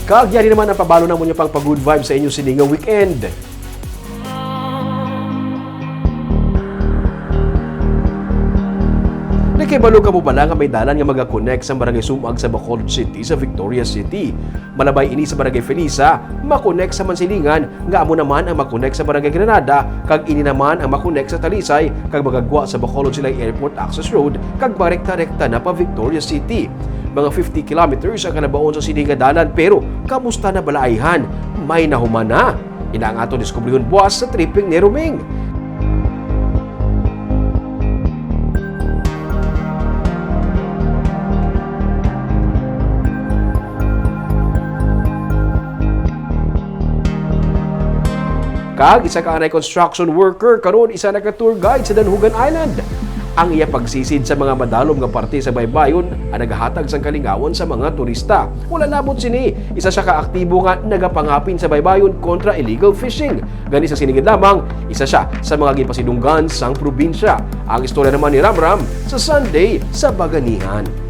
Kagyari naman ang pabalo ng munya pang pag-good vibe sa inyong siningang weekend. Nakibalo ka mo ba lang nga may dalan nga mag-connect sa Barangay Sumag sa Bacolod City sa Victoria City? Malabay ini sa Barangay Felisa, makonect sa Mansilingan, nga amo naman ang makonect sa Barangay Granada, kag ini naman ang makonect sa Talisay, kag magagwa sa Bacolod Silay Airport Access Road, kag marekta-rekta na pa Victoria City. Mga 50 kilometers ang kanabaon sa sininga dalan, pero kamusta na balaihan? May nahuman na. Ina ang ato diskubrihon buwas sa tripping ni Roming. Kag isa ka anay construction worker karon isa na ka tour guide sa Danhugan Island. Ang iya pagsisid sa mga madalom nga parte sa baybayon ang nagahatag sang kalingawan sa mga turista. Wala labot sini, isa siya kaaktibo nga nagapangapin sa baybayon kontra illegal fishing. Gani sa sinigid lamang, isa siya sa mga gipasidunggan sang probinsya. Ang istorya naman ni Ramram sa Sunday sa Baganihan.